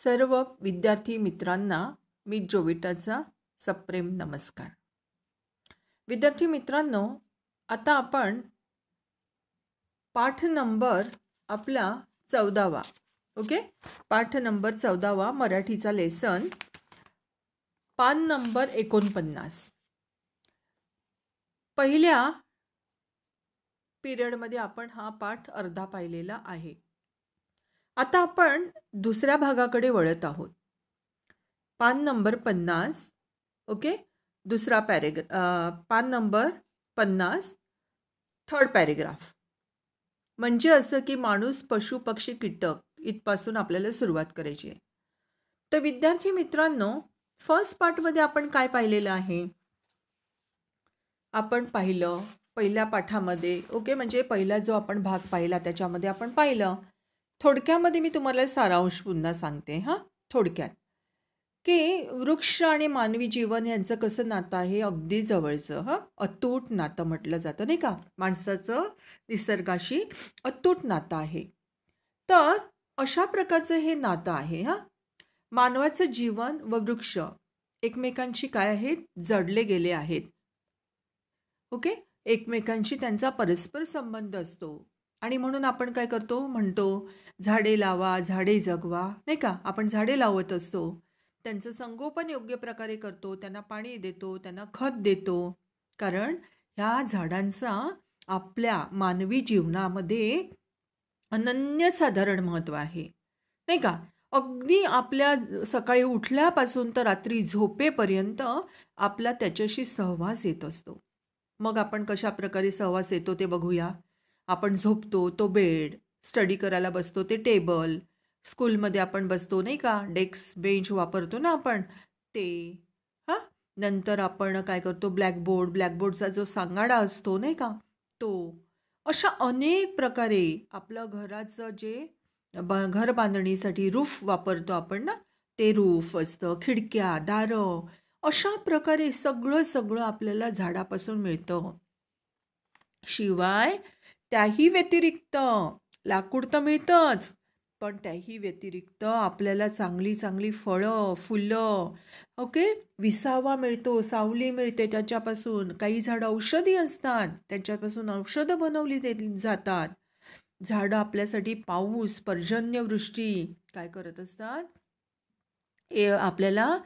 सर्व विद्यार्थी मित्रांना मी जोविटाचा सप्रेम नमस्कार. विद्यार्थी मित्रांनो, आता आपण पाठ नंबर आपला 14वा, ओके, पाठ नंबर 14वा मराठीचा लेसन, पान नंबर 49. पहिल्या पिरियडमध्ये आपण हा पाठ अर्धा पाहिलेला आहे. आता आपण दुसऱ्या भागाकडे वळत आहोत. पान नंबर 50, ओके, दुसरा पान नंबर 50, थर्ड पॅरेग्राफ. म्हणजे असं की माणूस, पशु, पक्षी, कीटक इथपासून आपल्याला सुरुवात करायची आहे. तर विद्यार्थी मित्रांनो, फर्स्ट पार्टमध्ये आपण काय पाहिलेलं आहे? आपण पाहिलं पहिल्या पाठामध्ये, ओके, म्हणजे पहिला जो आपण भाग पाहिला त्याच्यामध्ये आपण पाहिलं. थोडक्यामध्ये मी तुम्हाला सारांश पुन्हा सांगते थोडक्यात, की वृक्ष आणि मानवी जीवन यांचं कसं नातं आहे, अगदी जवळचं, अतूट नातं म्हटलं जातं, नाही का? माणसाचं निसर्गाशी अतूट नातं आहे. तर अशा प्रकारचं हे नातं आहे. मानवाचं जीवन व वृक्ष एकमेकांशी काय आहेत, जडले गेले आहेत. ओके, एकमेकांशी त्यांचा परस्पर संबंध असतो. आणि म्हणून आपण काय करतो, म्हणतो झाडे लावा, झाडे जगवा, नाही का? आपण झाडे लावत असतो, त्यांचं संगोपन योग्य प्रकारे करतो, त्यांना पाणी देतो, त्यांना खत देतो, कारण ह्या झाडांचा आपल्या मानवी जीवनामध्ये अनन्यसाधारण महत्त्व आहे, नाही का? अगदी आपल्या सकाळी उठल्यापासून तर रात्री झोपेपर्यंत आपला त्याच्याशी सहवास येत असतो. मग आपण कशा प्रकारे सहवास येतो ते बघूया. आपण झोपतो तो बेड, स्टडी करायला बसतो ते टेबल, स्कूलमध्ये आपण बसतो, नाही का, डेस्क बेंच वापरतो ना आपण ते, नंतर आपण काय करतो, ब्लॅकबोर्डचा जो सांगाडा असतो, नाही का, तो. अशा अनेक प्रकारे आपलं घराचं जे घर बांधणीसाठी रूफ वापरतो आपण ना, ते रूफ असतं, खिडक्या, दारं, अशा प्रकारे सगळं आपल्याला झाडापासून मिळतं. शिवाय त्याही व्यतिरिक्त लाकूड तर मिळतंच, पण त्याही व्यतिरिक्त आपल्याला चांगली चांगली फळं, फुलं, ओके, विसावा मिळतो, सावली मिळते त्याच्यापासून. काही झाडं औषधी असतात, त्याच्यापासून औषधं बनवली जातात. झाडं आपल्यासाठी पाऊस, पर्जन्यवृष्टी काय करत असतात, आपल्याला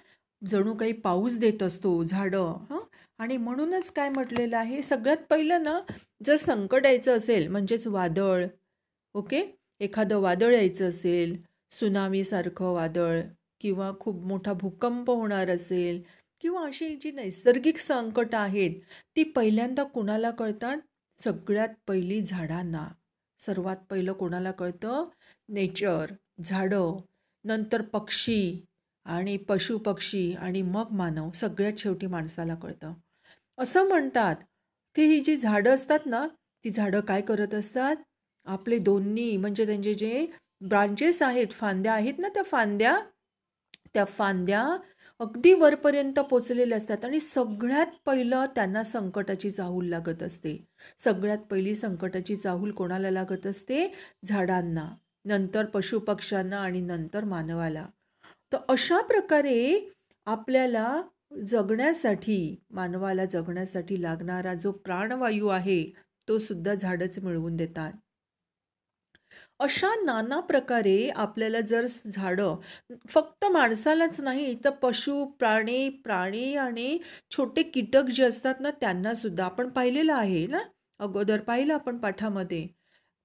जणू काही पाऊस देत असतो झाडं. आणि म्हणूनच काय म्हटलेलं आहे, सगळ्यात पहिलं ना, जर संकट यायचं असेल, म्हणजेच वादळ, ओके, एखादं वादळ यायचं असेल, सुनामीसारखं वादळ, किंवा खूप मोठा भूकंप होणार असेल, किंवा अशी जी नैसर्गिक संकटं आहेत, ती पहिल्यांदा कोणाला कळतात? सगळ्यात पहिली झाडांना. सर्वात पहिलं कोणाला कळतं? नेचर, झाडं, नंतर पक्षी आणि पशुपक्षी, आणि मग मानव, सगळ्यात शेवटी माणसाला कळतं. असं म्हणतात की ही जी झाडं असतात ना, ती झाडं काय करत असतात, आपले दोन्ही म्हणजे त्यांचे जे ब्रांचेस आहेत, फांद्या आहेत ना, त्या फांद्या अगदी वरपर्यंत पोचलेल्या असतात. आणि सगळ्यात पहिलं त्यांना संकटाची चाहूल लागत असते. सगळ्यात पहिली संकटाची चाहूल कोणाला लागत असते? झाडांना, नंतर पशुपक्ष्यांना, आणि नंतर मानवाला. तर अशा प्रकारे आपल्याला जगण्यासाठी, मानवाला जगण्यासाठी लागणारा जो प्राणवायू आहे, तो सुद्धा झाडच मिळवून देतात. अशा नाना प्रकारे आपल्याला जर झाडं, फक्त माणसालाच नाही तर पशु, प्राणी आणि छोटे कीटक जे असतात ना, त्यांना सुद्धा आपण पाहिलेलं आहे ना, अगोदर पाहिलं आपण पाठामध्ये.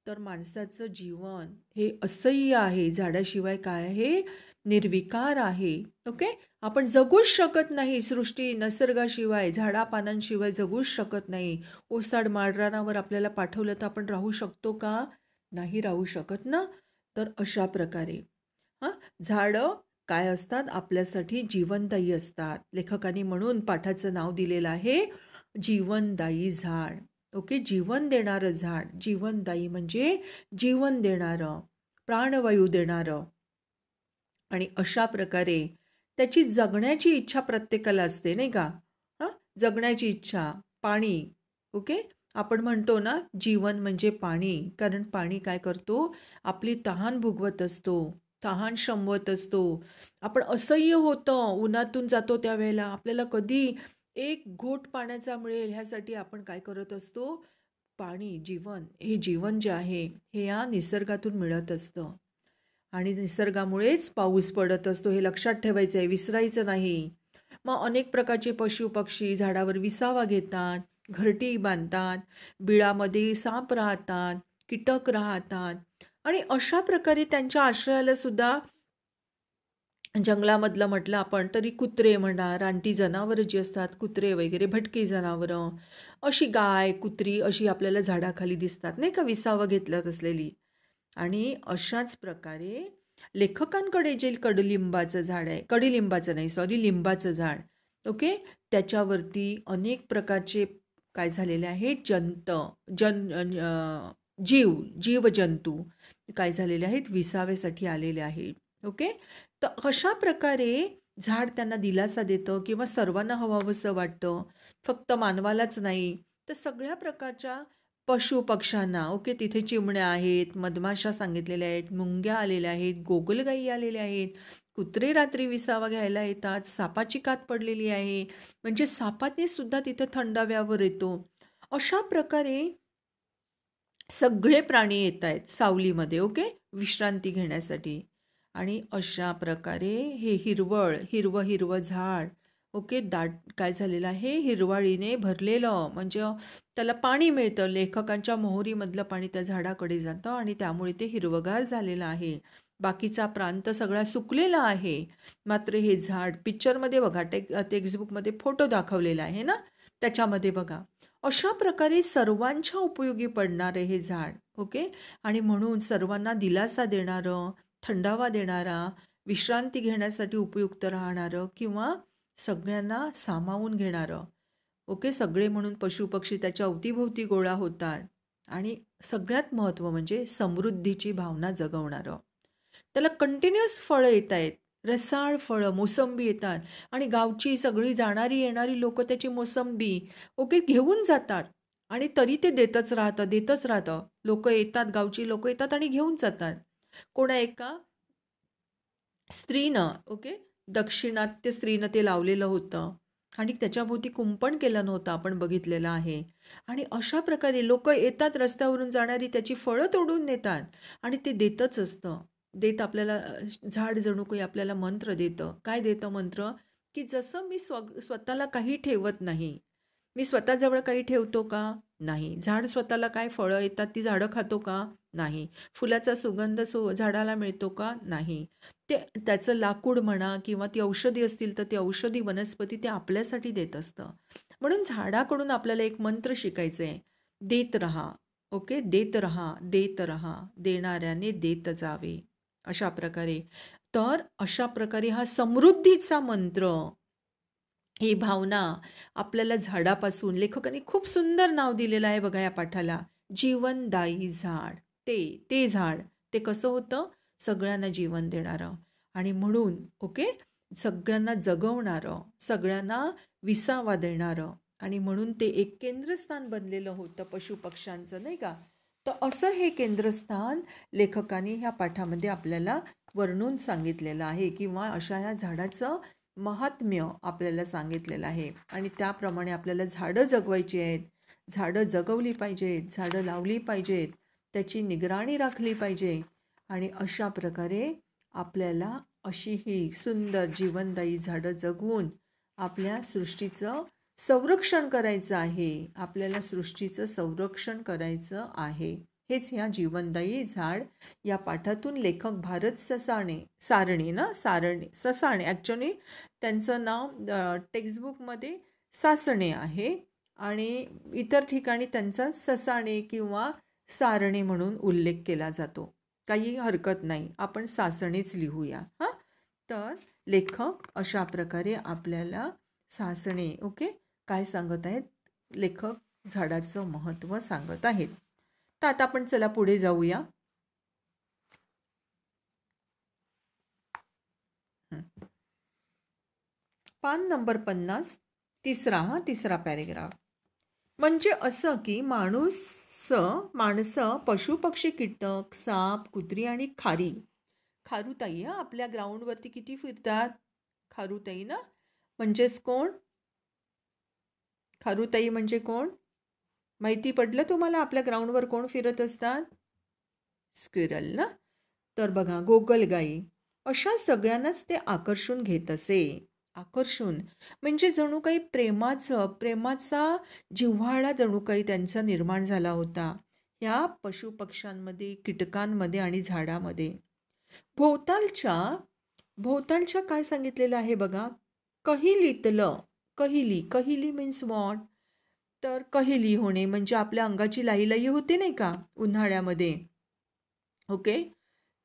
तर माणसाचं जीवन हे असह्य आहे, झाडाशिवाय काय आहे, निर्विकार आहे. ओके, आपण जगूच शकत नाही, सृष्टी निसर्गाशिवाय, झाडापानांशिवाय जगूच शकत नाही. ओसाड माळरानावर आपल्याला पाठवलं तर आपण राहू शकतो का? नाही राहू शकत ना. तर अशा प्रकारे झाडं काय असतात, आपल्यासाठी जीवनदायी असतात. लेखकांनी म्हणून पाठाचं नाव दिलेलं आहे जीवनदायी झाड. ओके, जीवन देणारं झाड. जीवनदायी म्हणजे जीवन देणारं, प्राणवायू देणारं. आणि अशा प्रकारे त्याची जगण्याची इच्छा प्रत्येकाला असते, नाही का? जगण्याची इच्छा. पाणी, ओके, आपण म्हणतो ना, जीवन म्हणजे पाणी, कारण पाणी काय करतो, आपली तहान भुगवत असतो. तहान शमवत असतो. आपण असह्य होतं, उन्हातून जातो त्यावेळेला आपल्याला कधी एक घोट पाण्याचा मिळेल ह्यासाठी आपण काय करत असतो? पाणी, जीवन, हे जीवन जे आहे हे या निसर्गातून मिळत असतं आणि निसर्गामुळेच पाऊस पडत असतो, हे लक्षात ठेवायचं आहे, विसरायचं नाही. मग अनेक प्रकारचे पशु पक्षी झाडावर विसावा घेतात, घरटी बांधतात, बिळामध्ये साप राहतात, कीटक राहतात आणि अशा प्रकारे त्यांच्या आश्रयाला सुद्धा जंगलामधलं म्हटलं आपण तरी कुत्रे म्हणा, रानटी जनावरं जी असतात, कुत्रे वगैरे, भटकी जनावरं, अशी गाय, कुत्री अशी आपल्याला झाडाखाली दिसतात नाही का, विसावा घेतल्यात असलेली. आणि अशाच प्रकारे लेखकांकडे जे कडुलिंबाचं झाड आहे, कडुलिंबाचं नाही सॉरी, लिंबाचं झाड, ओके, त्याच्यावरती अनेक प्रकारचे काय झालेले आहेत, जीवजंतू काय झालेले आहेत, विसाव्यासाठी आलेले आहेत. ओके, तर अशा प्रकारे झाड त्यांना दिलासा देतं किंवा सर्वांना हवावंसं वाटतं, फक्त मानवालाच नाही तर सगळ्या प्रकारच्या पशु पक्ष्यांना. ओके, तिथे चिमण्या आहेत, मधमाशा सांगितलेल्या आहेत, मुंग्या आलेल्या आहेत, गोगलगाई आलेल्या आहेत, कुत्रे रात्री विसावा घ्यायला येतात, सापाची कात पडलेली आहे, म्हणजे सापाने सुद्धा तिथे थंडाव्यावर येतो. अशा प्रकारे सगळे प्राणी येत आहेत सावलीमध्ये, ओके, विश्रांती घेण्यासाठी. आणि अशा प्रकारे हे हिरवं हिरवं झाड, ओके, दाट काय झालेलं आहे, हिरवाळीने भरलेलं, म्हणजे त्याला पाणी मिळतं, लेखकांच्या मोहरीमधलं पाणी त्या झाडाकडे जातं आणि त्यामुळे ते हिरवगार झालेलं आहे. बाकीचा प्रांत सगळा सुकलेला आहे, मात्र हे झाड पिक्चरमध्ये बघा, टेक्स्टबुकमध्ये फोटो दाखवलेला आहे ना, त्याच्यामध्ये बघा. अशा प्रकारे सर्वांच्या उपयोगी पडणारे हे झाड, ओके, आणि म्हणून सर्वांना दिलासा देणारं, थंडावा देणारा, विश्रांती घेण्यासाठी उपयुक्त राहणारं किंवा सगळ्यांना सामावून घेणारं, ओके, सगळे म्हणून पशुपक्षी त्याच्या अवतीभोवती गोळा होतात आणि सगळ्यात महत्त्व म्हणजे समृद्धीची भावना जगवणारं. त्याला कंटिन्युअस फळं येत आहेत, रसाळ फळं, मोसंबी येतात आणि गावची सगळी जाणारी येणारी लोक त्याची मोसंबी, ओके, घेऊन जातात आणि तरी ते देतच राहतं. लोक येतात, गावची लोक येतात आणि घेऊन जातात. कोणा एका स्त्रीनं, ओके, दक्षिणात्य स्त्रीनं ते लावलेलं होतं आणि त्याच्याभोवती कुंपण केलं नव्हतं, आपण बघितलेलं आहे. आणि अशा प्रकारे लोक येतात, रस्त्यावरून जाणारी त्याची फळं तोडून नेतात आणि ते देतच असतं. देत आपल्याला झाड जणू काही आपल्याला मंत्र देतं. काय देतं मंत्र? की जसं मी स्वतःला काही ठेवत नाही, मी स्वतःजवळ काही ठेवतो का? नाही. झाड स्वतःला काय फळं येतात ती झाडं खातो का? नाही. फुलाचा सुगंध झाडाला मिळतो का? नाही. ते त्याचं लाकूड म्हणा किंवा ती औषधी असतील तर ती औषधी वनस्पती ते आपल्यासाठी देत असतं. म्हणून झाडाकडून आपल्याला एक मंत्र शिकायचं आहे, देत राहा, ओके, देत राहा, देत राहा, देणाऱ्याने देत जावे, अशा प्रकारे. तर अशा प्रकारे हा समृद्धीचा मंत्र, ही भावना आपल्याला झाडापासून लेखकांनी खूप सुंदर नाव दिलेलं आहे बघा या पाठाला, जीवनदायी झाड. ते झाड ते कसं होतं, सगळ्यांना जीवन देणारं आणि म्हणून, ओके, सगळ्यांना जगवणारं, सगळ्यांना विसावा देणारं आणि म्हणून ते एक केंद्रस्थान बनलेलं होतं पशुपक्ष्यांचं, नाही का. तर असं हे केंद्रस्थान लेखकांनी ह्या पाठामध्ये आपल्याला वर्णून सांगितलेलं आहे किंवा अशा ह्या झाडाचं महात्म्य आपल्याला सांगितलेलं आहे आणि त्याप्रमाणे आपल्याला झाडं जगवायची आहेत, झाडं जगवली पाहिजेत, झाडं लावली पाहिजेत, त्याची निगराणी राखली पाहिजे आणि अशा प्रकारे आपल्याला अशी ही सुंदर जीवनदायी झाडं जगवून आपल्या सृष्टीचं संरक्षण करायचं आहे, आपल्याला सृष्टीचं संरक्षण करायचं आहे. हेच ह्या जीवनदायी झाड या पाठातून लेखक भारत ससाणे ॲक्च्युली त्यांचं नाव टेक्स्टबुकमध्ये सासणे आहे आणि इतर ठिकाणी त्यांचा ससाणे किंवा सारणे म्हणून उल्लेख केला जातो. काही हरकत नाही, आपण सासणेच लिहूया. हां, तर लेखक अशा प्रकारे आपल्याला सासणे, ओके, काय सांगत आहेत, लेखक झाडाचं महत्त्व सांगत आहेत. तर आता आपण चला पुढे जाऊया. पान नंबर 50, तिसरा पॅरेग्राफ. म्हणजे असं की माणसं, पशुपक्षी, कीटक, साप, कुत्री आणि खारुताई. आपल्या ग्राउंडवरती किती फिरतात? खारुताई ना. म्हणजेच कोण? खारुताई म्हणजे कोण? माहिती पडलं तुम्हाला आपल्या ग्राउंडवर कोण फिरत असतात? स्क्विरल ना. तर बघा, गोगलगाई अशा सगळ्यांनाच ते आकर्षून घेत असे. आकर्षून म्हणजे जणू काही प्रेमाचा जिव्हाळा जणू काही त्यांचा निर्माण झाला होता ह्या पशुपक्ष्यांमध्ये, कीटकांमध्ये आणि झाडामध्ये. भोवतालच्या भोवतालच्या काय सांगितलेलं आहे बघा, कहिलीतलं. कहिली मीन्स वॉट? तर कहिली होणे म्हणजे आपल्या अंगाची लाही होते नाही का उन्हाळ्यामध्ये. ओके.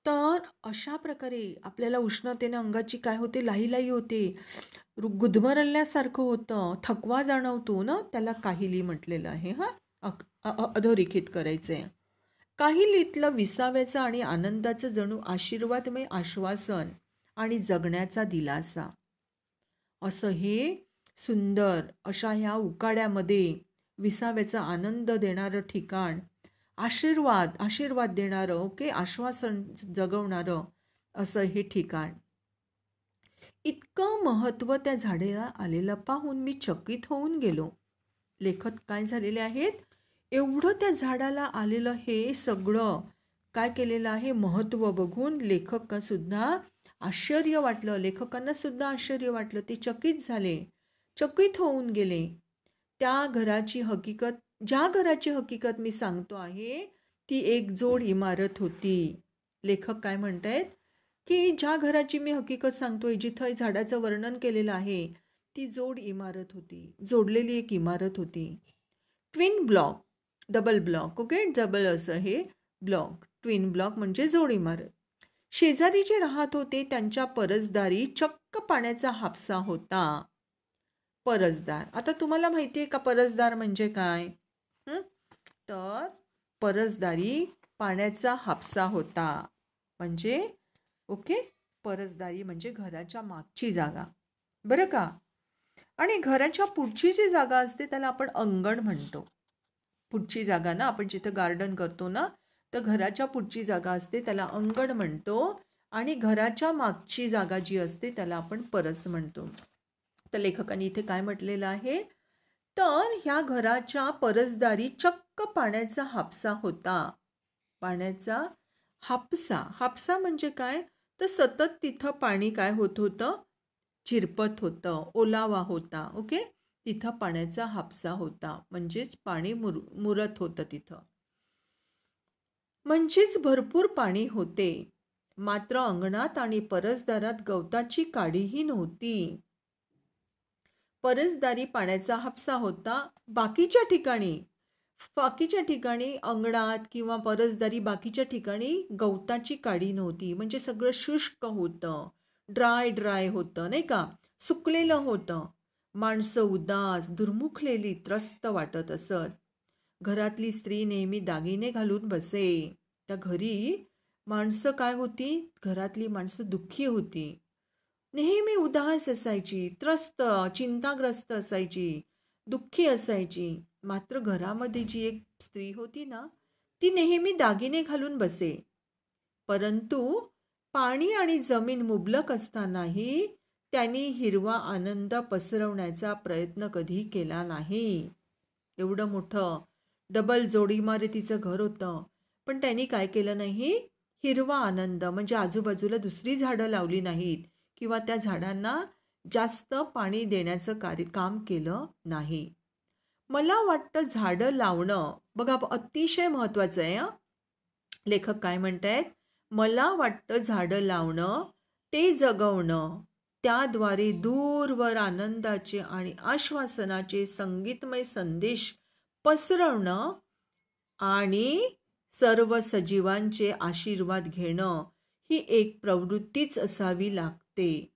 तर अशा प्रकारे आपल्याला उष्णतेने अंगाची काय होते, लाही होते, गुदमरल्यासारखं होतं, थकवा जाणवतो ना, त्याला काहिली म्हटलेलं आहे. अधोरेखित करायचंय. काहिलीतलं विसाव्याचं आणि आनंदाचं जणू आशीर्वादमय आश्वासन आणि जगण्याचा दिलासा, असं हे सुंदर अशा ह्या उकाड्यामध्ये विसाव्याचा आनंद देणारं ठिकाण, आशीर्वाद देणारं, ओके, आश्वासन जगवणारं असं हे ठिकाण. इतकं महत्त्व त्या झाडेला आलेलं पाहून मी चकित होऊन गेलो. लेखक काय झालेले आहेत, एवढं त्या झाडाला आलेलं हे सगळं काय केलेलं आहे, महत्त्व बघून लेखकांना सुद्धा आश्चर्य वाटलं. ते चकित झाले, चकित होऊन गेले. ज्या घराची हकीकत मी सांगतो आहे ती एक जोड इमारत होती. लेखक काय म्हणतायत की ज्या घराची मी हकीकत सांगतोय, जिथं झाडाचं वर्णन केलेलं आहे, ती जोड इमारत होती, जोडलेली एक इमारत होती. Twin block, double block, okay, double असं हे ब्लॉक, ट्विन ब्लॉक म्हणजे जोड इमारत. शेजारी जे राहत होते त्यांच्या परसदारी चक्क पाण्याचा हापसा होता. परसदार, आता तुम्हाला माहिती आहे का परसदार म्हणजे काय? तर परसदारी पाण्याचा हापसा होता म्हणजे, ओके, परसदारी म्हणजे घराच्या मागची जागा, बरं का. आणि घराच्या पुढची जी जागा असते त्याला आपण अंगण म्हणतो. पुढची जागा ना, आपण जिथं गार्डन करतो ना, तर घराच्या पुढची जागा असते त्याला अंगण म्हणतो. आणि घराच्या मागची जागा जी असते त्याला आपण परस म्हणतो. तर लेखकांनी इथे काय म्हटलेलं आहे, तर ह्या घराच्या परसदारी चक्क पाण्याचा हापसा होता. पाण्याचा हापसा म्हणजे काय, तर सतत तिथं पाणी काय होत होतं, चिरपत होतं, ओलावा होता. ओके, तिथं पाण्याचा हापसा होता म्हणजेच पाणी मुरत होतं तिथं, म्हणजेच भरपूर पाणी होते. मात्र अंगणात आणि परसदारात गवताची काडीही नव्हती. परसदारी पाण्याचा हापसा होता, बाकीच्या ठिकाणी अंगणात किंवा परसदारी बाकीच्या ठिकाणी गवताची काडी नव्हती. म्हणजे सगळं शुष्क होतं, ड्राय होतं नाही का, सुकलेलं होतं. माणसं उदास, दुर्मुखलेली, त्रस्त वाटत असत. घरातली स्त्री नेहमी दागिने घालून बसे. त्या घरी माणसं काय होती, घरातली माणसं दुःखी होती, नेहमी उदास असायची, त्रस्त, चिंताग्रस्त असायची, दुःखी असायची. मात्र घरामध्ये जी एक स्त्री होती ना, ती नेहमी दागिने घालून बसे. परंतु पाणी आणि जमीन मुबलक असतानाही त्यांनी हिरवा आनंद पसरवण्याचा प्रयत्न कधी केला नाही. एवढं मोठं डबल जोडी इमारतीचं घर होतं, पण त्यांनी काय केलं नाही, हिरवा आनंद म्हणजे आजूबाजूला दुसरी झाडं लावली नाहीत किंवा त्या झाडांना जास्त पाणी देण्याचं काम केलं नाही. मला वाटतं झाडं लावणं बघा अतिशय महत्वाचं आहे. लेखक काय म्हणतायत, मला वाटतं झाडं लावणं, ते जगवणं, त्याद्वारे दूरवर आनंदाचे आणि आश्वासनाचे संगीतमय संदेश पसरवणं आणि सर्व सजीवांचे आशीर्वाद घेणं ही एक प्रवृत्तीच असावी लागते.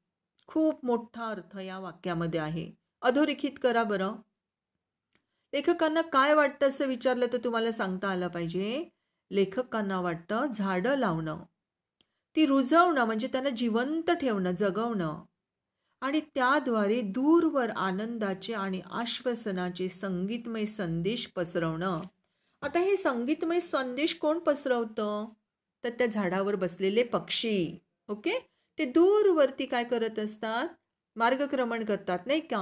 खूप मोठा अर्थ या वाक्यामध्ये आहे. अधोरेखित करा बरं. लेखकांना काय वाटतं असं विचारलं तर तुम्हाला सांगता आलं पाहिजे. लेखकांना वाटतं झाडं लावणं, ती रुजवणं म्हणजे त्यांना जिवंत ठेवणं, जगवणं आणि त्याद्वारे दूरवर आनंदाचे आणि आश्वासनाचे संगीतमय संदेश पसरवणं. आता हे संगीतमय संदेश कोण पसरवतं, तर त्या झाडावर बसलेले पक्षी. ओके. ते दूरवरती काय करत असतात, मार्गक्रमण करतात नाही का.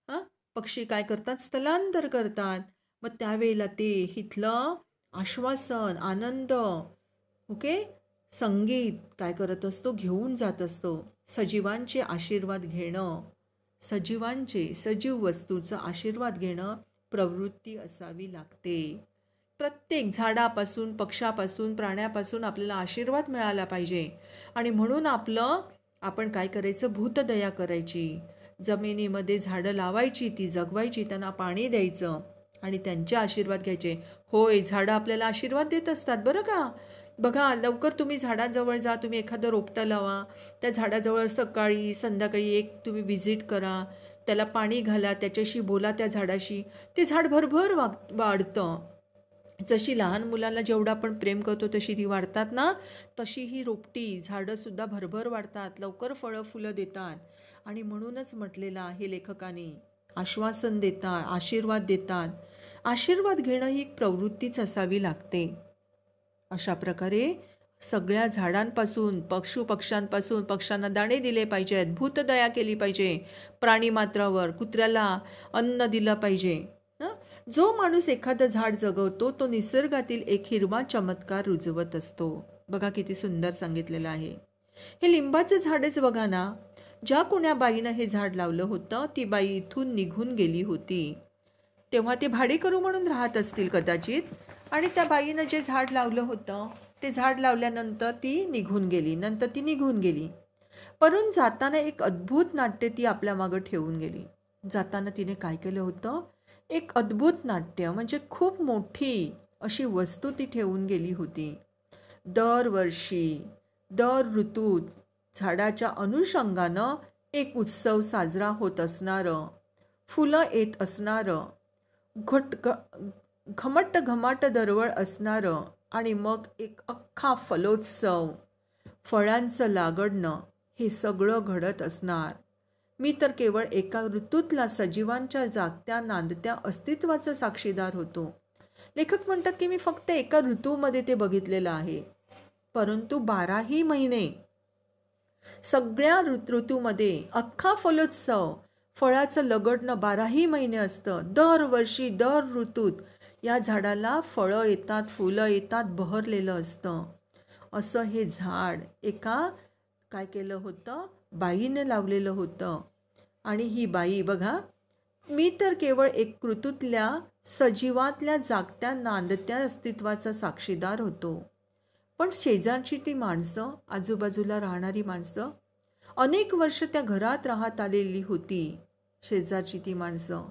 हां, पक्षी काय करतात, स्थलांतर करतात. मग त्यावेळेला ते इथलं आश्वासन, आनंद, ओके, संगीत काय करत असतो, घेऊन जात असतो. सजीवांचे आशीर्वाद घेणं, सजीव वस्तूचा आशीर्वाद घेणं प्रवृत्ती असावी लागते. प्रत्येक झाडापासून, पक्षापासून, प्राण्यापासून आपल्याला आशीर्वाद मिळाला पाहिजे. आणि म्हणून आपण काय करायचं, भूतदया करायची. जमिनीमध्ये झाडं लावायची, ती जगवायची, त्यांना पाणी द्यायचं आणि त्यांचे आशीर्वाद घ्यायचे. होय, झाडं आपल्याला आशीर्वाद देत असतात बरं का. बघा, लवकर तुम्ही झाडाजवळ जा, तुम्ही एखादं रोपटं लावा, त्या झाडाजवळ सकाळी संध्याकाळी एक तुम्ही व्हिजिट करा, त्याला पाणी घाला, त्याच्याशी बोला, त्या झाडाशी. ते झाड भरभर वाढतं. जशी लहान मुलांना जेवढं आपण प्रेम करतो तशी ती वाढतात ना, तशी ही रोपटी झाडंसुद्धा भरभर वाढतात, लवकर फळं फुलं देतात. आणि म्हणूनच म्हटलेलं आहे लेखकाने, आश्वासन देतात, आशीर्वाद देतात. आशीर्वाद घेणं ही एक प्रवृत्तीच असावी लागते. अशा प्रकारे सगळ्या झाडांपासून, पक्षांपासून पक्ष्यांना दाणे दिले पाहिजेत, भूतदया केली पाहिजे, प्राणीमात्रावर कुत्र्याला अन्न दिलं पाहिजे. जो माणूस एखादं झाड जगवतो तो निसर्गातील एक हिरवा चमत्कार रुजवत असतो. बघा किती सुंदर सांगितलेलं आहे. हे लिंबाचं झाडच बघा ना, ज्या कोण्या बाईनं हे झाड लावलं होतं ती बाई इथून निघून गेली होती. तेव्हा ते भाडेकरू म्हणून राहत असतील कदाचित, आणि त्या बाईनं जे झाड लावलं होतं ते झाड लावल्यानंतर ती निघून गेली. परंतु जाताना एक अद्भुत नाट्य ती आपल्या मागं ठेवून गेली. जाताना तिने काय केलं होतं, एक अद्भुत नाट्य म्हणजे खूप मोठी अशी वस्तू ती ठेवून गेली होती. दरवर्षी दर ऋतूत झाडाच्या अनुषंगानं एक उत्सव साजरा होत असणारं, फुलं येत असणारं, घमट दरवळ असणारं, आणि मग एक अख्खा फलोत्सव, फळांचं लागणं, हे सगळं घडत असणार. मी तर केवळ एका ऋतूतला सजीवांच्या जागत्या नांदत्या अस्तित्वाचा साक्षीदार होतो. लेखक म्हणतात की मी फक्त एका ऋतूमध्ये ते बघितलेलं आहे, परंतु 12ही महिने सगळ्या ऋतूमध्ये अख्खा फलोत्सव, फळाचं लगडणं 12ही महिने असतं. दरवर्षी दर ऋतूत या झाडाला फळं येतात, फुलं येतात, बहरलेलं असतं. असं हे झाड एका काय केलं होतं, बाईने लावलेलं होतं. आणि ही बाई बघा, मी तर केवळ एक ऋतूतल्या सजीवातल्या जागत्या नांदत्या अस्तित्वाचा साक्षीदार होतो. पण शेजारची ती माणसं, आजूबाजूला राहणारी माणसं, अनेक वर्ष त्या घरात राहत आलेली होती शेजारची ती माणसं,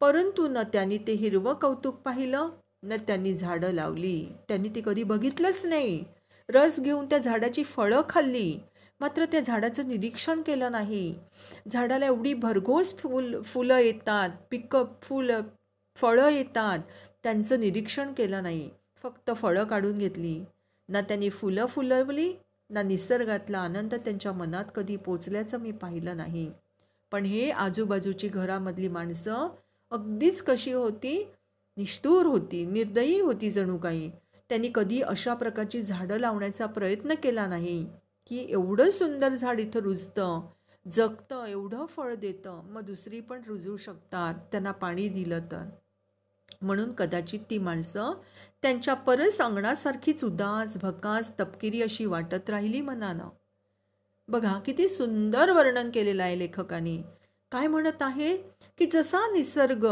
परंतु न त्यांनी ते हिरवं कौतुक पाहिलं, न त्यांनी झाडं लावली. त्यांनी ती कधी बघितलंच नाही. रस घेऊन त्या झाडाची फळं खाल्ली, मात्र त्या झाडाचं निरीक्षण केलं नाही. झाडाला एवढी भरघोस फुलं येतात, फळं येतात, त्यांचं निरीक्षण केलं नाही, फक्त फळं काढून घेतली. ना त्यांनी फुलं फुलवली, ना निसर्गातला आनंद त्यांच्या मनात कधी पोचल्याचं मी पाहिलं नाही. पण हे आजूबाजूची घरामधली माणसं अगदीच कशी होती, निष्ठुर होती, निर्दयी होती जणू काही. त्यांनी कधी अशा प्रकारची झाडं लावण्याचा प्रयत्न केला नाही की एवढं सुंदर झाड इथं रुजतं, जगतं, एवढं फळ देतं, मग दुसरी पण रुजू शकतात त्यांना पाणी दिलं तर. म्हणून कदाचित ती माणसं त्यांच्या परस अंगणासारखीच उदास, भकास, तपकिरी अशी वाटत राहिली मनानं. बघा किती सुंदर वर्णन केलेलं आहे लेखकाने. काय म्हणत आहे की जसा निसर्ग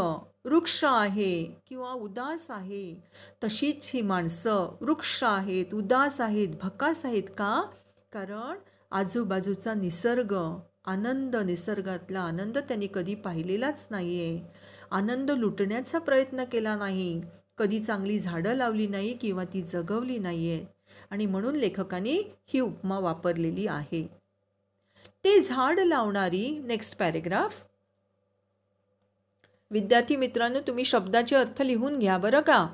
वृक्ष आहे किंवा उदास आहे, तशीच ही माणसं वृक्ष आहेत, उदास आहेत, भकास आहेत. का? कारण आजूबाजूचा निसर्ग, आनंद, निसर्गातला आनंद त्यांनी कधी पाहिलेलाच नाहीये. आनंद लुटण्याचा प्रयत्न केला नाही, कधी चांगली झाडं लावली नाही किंवा ती जगवली नाहीये. आणि म्हणून लेखकाने ही उपमा वापरलेली आहे. ते झाड लावणारी, नेक्स्ट पॅरेग्राफ. विद्यार्थी मित्रांनो, तुम्ही शब्दाचे अर्थ लिहून घ्या बरं का.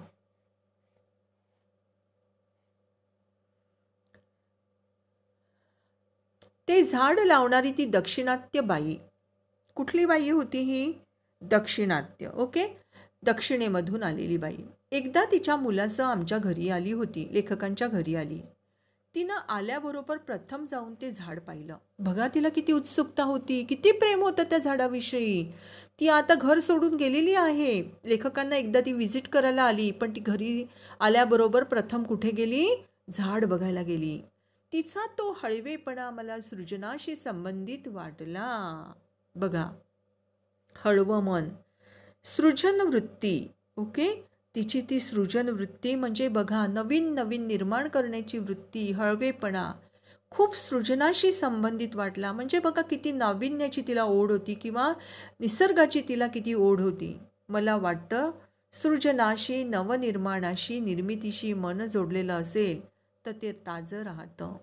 ते झाड लावणारी ती दक्षिणात्य बाई. कुठली बाई होती ही? दक्षिणात्य. ओके, दक्षिणेमधून आलेली बाई. एकदा तिच्या मुलासह आमच्या घरी आली होती, लेखकांच्या घरी आली. तिनं आल्याबरोबर प्रथम जाऊन ते झाड पाहिलं. बघा तिला किती उत्सुकता होती, किती प्रेम होतं त्या झाडाविषयी. ती आता घर सोडून गेलेली आहे. लेखकांना एकदा ती व्हिजिट करायला आली, पण ती घरी आल्याबरोबर प्रथम कुठे गेली? झाड बघायला गेली. तिचा तो हळवेपणा मला सृजनाशी संबंधित वाटला. बघा, हळवं मन, सृजन वृत्ती. ओके, तिची ती सृजन वृत्ती म्हणजे बघा, नवीन नवीन निर्माण करण्याची वृत्ती, हळवेपणा खूप सृजनाशी संबंधित वाटला. म्हणजे बघा किती नाविन्याची तिला ओढ होती किंवा निसर्गाची तिला किती ओढ होती. मला वाटतं सृजनाशी, नवनिर्माणाशी, निर्मितीशी मन जोडलेलं असेल तर ते ताजं राहतं.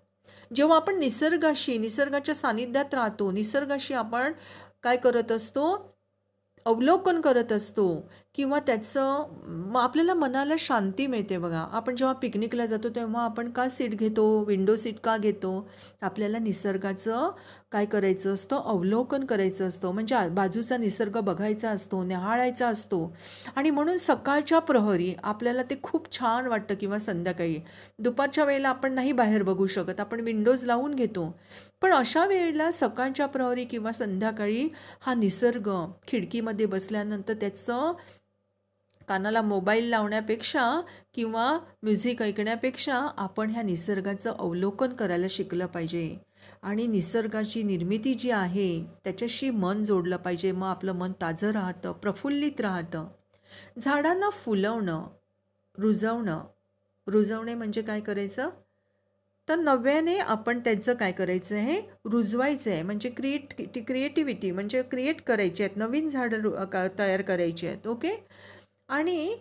जेव्हा आपण निसर्गाच्या सानिध्यात राहतो, निसर्गाशी आपण काय करत असतो? अवलोकन करत असतो किंवा त्याचं आपल्याला मनाला शांती मिळते. बघा, आपण जेव्हा पिकनिकला जातो तेव्हा आपण का सीट घेतो? विंडो सीट का घेतो? आपल्याला निसर्गाचं काय करायचं असतं? अवलोकन करायचं असतं. म्हणजे बाजूचा निसर्ग बघायचा असतो, न्याहाळायचा असतो. आणि म्हणून सकाळच्या प्रहरी आपल्याला ते खूप छान वाटतं किंवा संध्याकाळी. दुपारच्या वेळेला आपण नाही बाहेर बघू शकत, आपण विंडोज लावून घेतो. पण अशा वेळेला सकाळच्या प्रहरी किंवा संध्याकाळी हा निसर्ग खिडकीमध्ये बसल्यानंतर त्याचं कानाला मोबाईल लावण्यापेक्षा किंवा म्युझिक ऐकण्यापेक्षा आपण ह्या निसर्गाचं अवलोकन करायला शिकलं पाहिजे. आणि निसर्गाची निर्मिती जी आहे त्याच्याशी मन जोडलं पाहिजे. मग आपलं मन ताजं राहतं, प्रफुल्लित राहतं. झाडांना फुलवणं, रुजवणे म्हणजे काय करायचं? तर नव्याने आपण त्याचं काय करायचं आहे? रुजवायचं आहे. म्हणजे क्रिएटिव्हिटी म्हणजे क्रिएट करायची आहेत, नवीन झाडं तयार करायची आहेत. ओके, आणि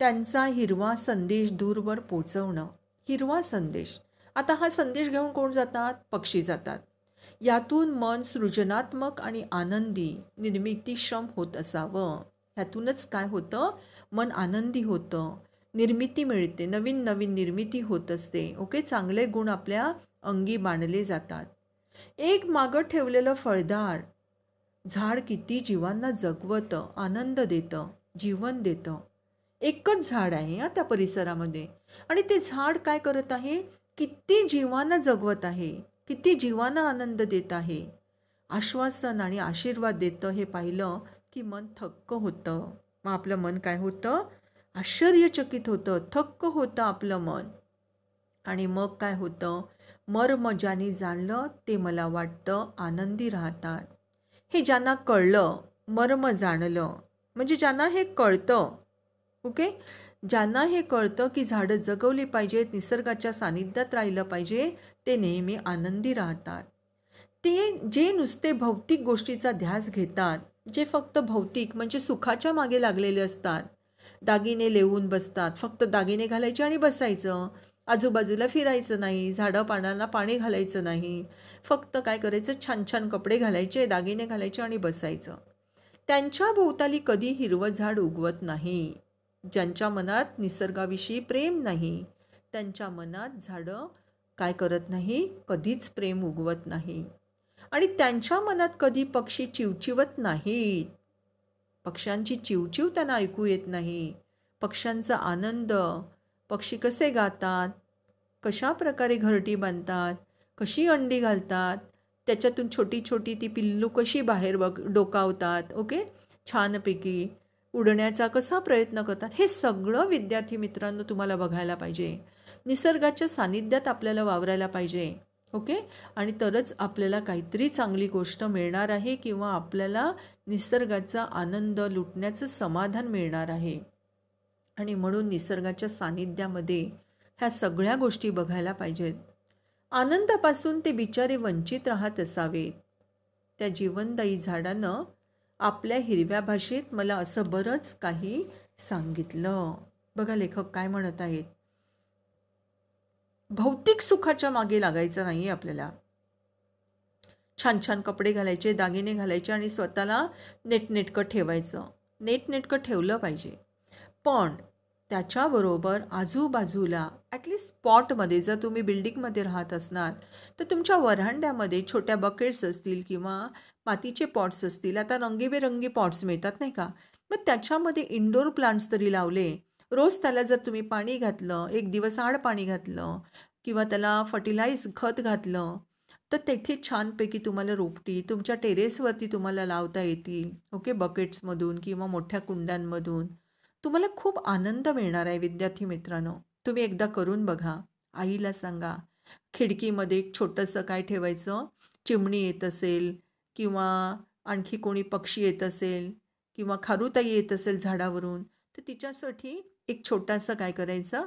त्यांचा हिरवा संदेश दूरवर पोचवणं. हिरवा संदेश. आता हा संदेश घेऊन कोण जातात? पक्षी जातात. यातून मन सृजनात्मक आणि आनंदी, निर्मितीक्षम होत असावं. ह्यातूनच काय होतं? मन आनंदी होतं, निर्मिती मिळते, नवीन नवीन निर्मिती होत असते. ओके, चांगले गुण आपल्या अंगी बाणले जातात. एक मागं ठेवलेलं फळदार झाड किती जीवांना जगवतं, आनंद देतं, जीवन देतं. एकच झाड आहे त्या परिसरामध्ये, आणि ते झाड काय करत आहे? किती जीवांना जगवत आहे, किती जीवांना आनंद देत आहे, आश्वासन आणि आशीर्वाद देतं. हे पाहिलं की मन थक्क होतं. मग आपलं मन काय होतं? आश्चर्यचकित होतं, थक्क होतं आपलं मन. आणि मग काय होतं? मर्म ज्यांनी जाणलं ते मला वाटतं आनंदी राहतात. हे ज्यांना कळलं, मर्म जाणलं, म्हणजे ज्यांना हे कळतं. ओके, ज्यांना हे कळतं की झाडं जगवली पाहिजेत, निसर्गाच्या सानिध्यात राहिलं पाहिजे, ते नेहमी आनंदी राहतात. ते जे नुसते भौतिक गोष्टीचा ध्यास घेतात, जे फक्त भौतिक म्हणजे सुखाच्या मागे लागलेले असतात, दागिने लेवून बसतात, फक्त दागिने घालायचे आणि बसायचं, आजूबाजूला फिरायचं नाही, झाडं पानांना पाणी घालायचं नाही, फक्त काय करायचं? छान छान कपडे घालायचे, दागिने घालायचे आणि बसायचं. त्यांच्या भोवताली कधी हिरवं झाड उगवत नाही. ज्यांच्या मनात निसर्गाविषयी प्रेम नाही, त्यांच्या मनात झाडं काय करत नाही? कधीच प्रेम उगवत नाही. आणि त्यांच्या मनात कधी पक्षी चिवचिवत नाहीत. पक्ष्यांची चिवचिव त्यांना ऐकू येत नाही. पक्ष्यांचा आनंद, पक्षी कसे गातात, कशा प्रकारे घरटी बांधतात, कशी अंडी घालतात, त्याच्यातून छोटी छोटी ती पिल्लू कशी बाहेर डोकावतात. ओके, छानपैकी उडण्याचा कसा प्रयत्न करतात, हे सगळं विद्यार्थी मित्रांनो तुम्हाला बघायला पाहिजे. निसर्गाच्या सानिध्यात आपल्याला वावरायला पाहिजे. ओके, आणि तरच आपल्याला काहीतरी चांगली गोष्ट मिळणार आहे किंवा आपल्याला निसर्गाचा आनंद लुटण्याचं समाधान मिळणार आहे. आणि म्हणून निसर्गाच्या सानिध्यामध्ये ह्या सगळ्या गोष्टी बघायला पाहिजेत. आनंदापासून ते बिचारे वंचित राहत असावेत. त्या जीवनदायी झाडानं आपल्या हिरव्या भाषेत मला असं बरंच काही सांगितलं. बघा लेखक काय म्हणत आहेत? भौतिक सुखाच्या मागे लागायचं नाही आपल्याला. छान छान कपडे घालायचे, दागिने घालायचे आणि स्वतःला नेटनेटकं ठेवायचं. नेटनेटकं ठेवलं पाहिजे, पण त्याच्याबरोबर आजूबाजूला ॲटलिस्ट स्पॉटमध्ये, जर तुम्ही बिल्डिंगमध्ये राहत असणार तर तुमच्या वरांड्यामध्ये छोट्या बकेट्स असतील किंवा मातीचे पॉट्स असतील. आता रंगीबेरंगी पॉट्स मिळतात नाही का? मग त्याच्यामध्ये इंडोर प्लांट्स तरी लावले. रोज त्याला जर तुम्ही पाणी घातलं, एक दिवस आड पाणी घातलं किंवा त्याला फर्टिलाइज खत घातलं तर तेथे छानपैकी तुम्हाला रोपटी तुमच्या टेरेसवरती तुम्हाला लावता येतील. ओके, बकेट्समधून किंवा मोठ्या कुंड्यांमधून तुम्हाला खूप आनंद मिळणार आहे. विद्यार्थी मित्रांनो, तुम्ही एकदा करून बघा. आईला सांगा. खिडकीमध्ये एक छोटंसं काय ठेवायचं, चिमणी येत असेल किंवा आणखी कोणी पक्षी येत असेल किंवा खारुताई येत असेल झाडावरून, तर तिच्यासाठी एक छोटासा काय करायचं,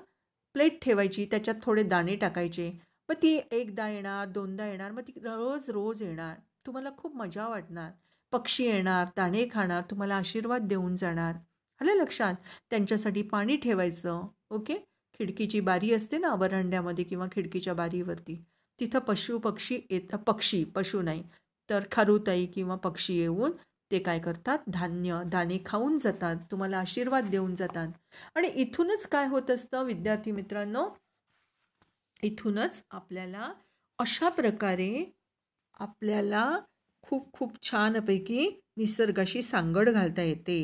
प्लेट ठेवायची, त्याच्यात थोडे दाणे टाकायचे. मग ती एकदा येणार, दोनदा येणार, मग ती रोज रोज येणार. तुम्हाला खूप मजा वाटणार. पक्षी येणार, दाणे खाणार, तुम्हाला आशीर्वाद देऊन जाणार. आलं लक्षात? त्यांच्यासाठी पाणी ठेवायचं. ओके, खिडकीची बारी असते ना वरांड्यामध्ये किंवा खिडकीच्या बारीवरती, तिथं पक्षी येत, पशु नाही तर खारुताई किंवा पक्षी येऊन ते काय करतात, दाणे खाऊन जातात, तुम्हाला आशीर्वाद देऊन जातात. आणि इथूनच काय होत असतं विद्यार्थी मित्रांनो, इथूनच आपल्याला अशा प्रकारे आपल्याला खूप खूप छानपैकी निसर्गाशी सांगड घालता येते.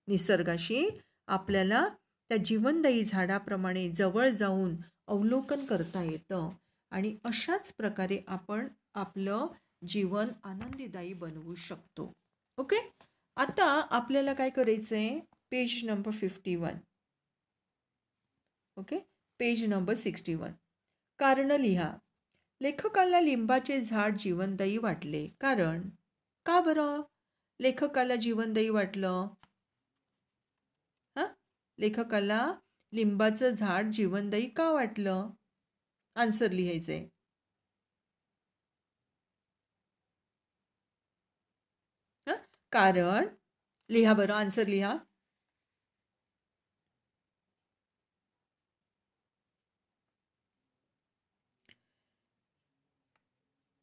निसर्गाशी आपल्याला त्या जीवनदायी झाडाप्रमाणे जवळ जाऊन अवलोकन करता येतं आणि अशाच प्रकारे आपण आपलं जीवन आनंदीदायी बनवू शकतो. ओके, आता आपल्याला काय करायचं आहे, page number 51. Okay, page number 61. कारण लिहा. लेखकाला लिंबाचे झाड जीवनदायी वाटले. कारण का बरं लेखकाला जीवनदायी वाटलं? लेखकाला लिंबाचं झाड जीवनदायी का वाटलं? आन्सर लिहायचंय. कारण लिहा बरं, आन्सर लिहा.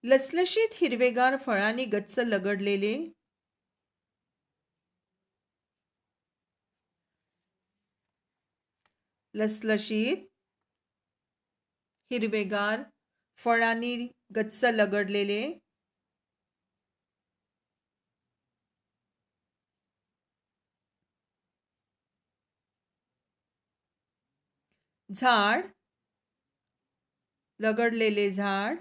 लसलशीत हिरवेगार फळांनी गच्च लगडलेले लसलशीत हिरवेगार फळांनी गच्च लगडलेले झाड, लगडलेले झाड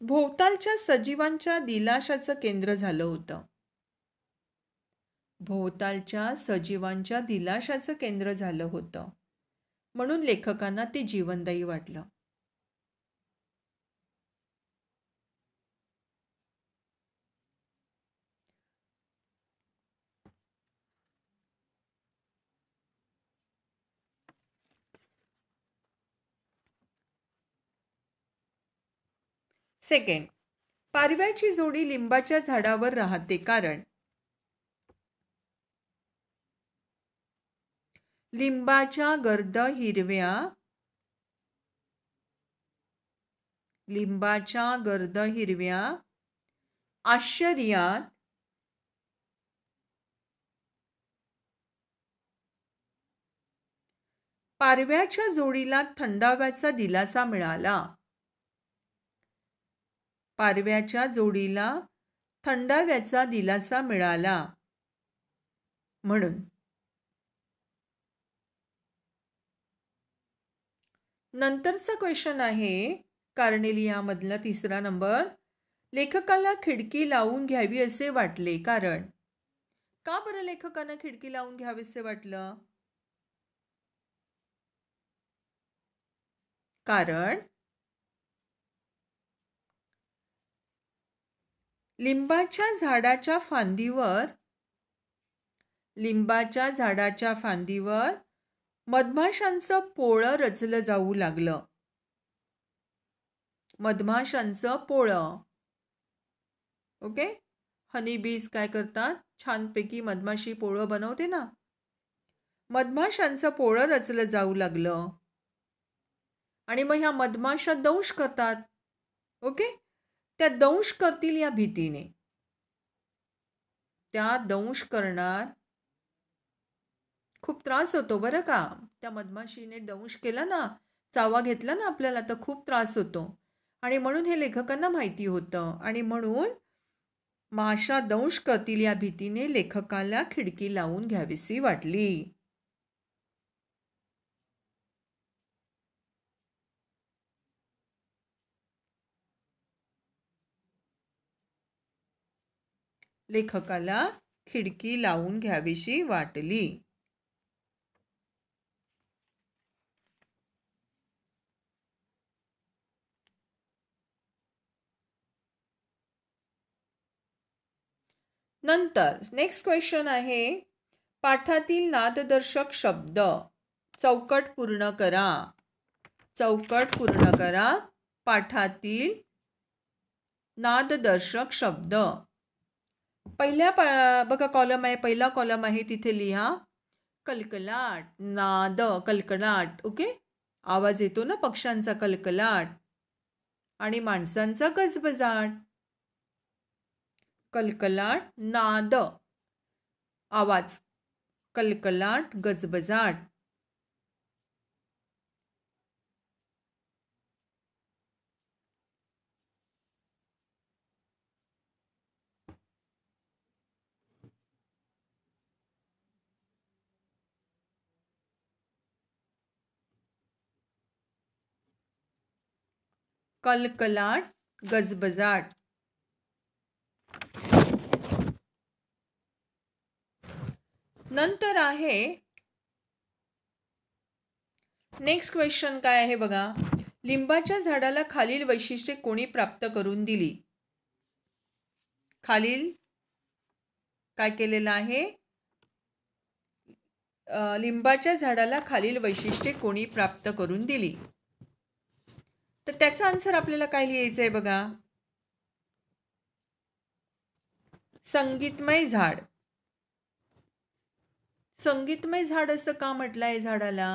भोवतालच्या सजीवांच्या दिलाशाचं केंद्र झालं होतं. भोवतालच्या सजीवांच्या दिलाशाचं केंद्र झालं होतं, म्हणून लेखकांना ते जीवनदायी वाटलं. सेकंड, पारव्याची जोडी लिंबाच्या झाडावर राहते. कारण लिंबाच्या गर्द हिरव्या आश्चर्यात पारव्याच्या जोडीला थंडाव्याचा दिलासा मिळाला. पारव्याच्या जोडीला थंडाव्याचा दिलासा मिळाला म्हणून. नंतरचा क्वेश्चन आहे कार्नेलियामधला 3रा नंबर. लेखकाला खिडकी लावून घ्यावी असे वाटले. कारण का बरं लेखकांना खिडकी लावून घ्यावीसे वाटलं? कारण लिंबाच्या झाडाच्या फांदीवर मधमाशांचं पोळं रचलं जाऊ लागलं. मधमाशांचं पोळं. ओके, हनी बीज काय करतात, छानपैकी मधमाशी पोळं बनवते ना. मधमाशांचं पोळं रचलं जाऊ लागलं आणि मग ह्या मधमाशा दंश करतात. ओके, त्या दंश करतील या भीतीने. त्या दंश करणार, खूप त्रास होतो बरं का. त्या मधमाशीने दंश केला ना, चावा घेतला ना आपल्याला, तर खूप त्रास होतो. आणि म्हणून हे लेखकांना माहिती होतं आणि म्हणून माशा दंश करतील या भीतीने लेखकाला खिडकी लावून घ्यावीशी वाटली. लेखकाला खिडकी लावून घ्यावीशी वाटली. नंतर नेक्स्ट क्वेश्चन आहे, पाठातील नाददर्शक शब्द चौकट पूर्ण करा. चौकट पूर्ण करा. पाठातील नाददर्शक शब्द. पहिल्या बघा कॉलम आहे, पहिला कॉलम आहे, तिथे लिहा कलकलाट. नाद, कलकलाट. ओके, आवाज येतो ना पक्ष्यांचा, कलकलाट. आणि माणसांचा गजबजाट. कलकलाट, नाद, आवाज, कलकलाट, गजबजाट. कलकलाट, गजबजाट. नंतर आहे नेक्स्ट क्वेश्चन काय आहे बघा, लिंबाच्या झाडाला खालील वैशिष्ट्ये कोणी प्राप्त करून दिली. खालील काय केलेलं आहे, लिंबाच्या झाडाला खालील वैशिष्ट्ये कोणी प्राप्त करून दिली. तर त्याचा आन्सर आपल्याला काय लिहायचं आहे बघा, संगीतमय झाड. संगीतमय झाड असं का म्हटलं आहे झाडाला,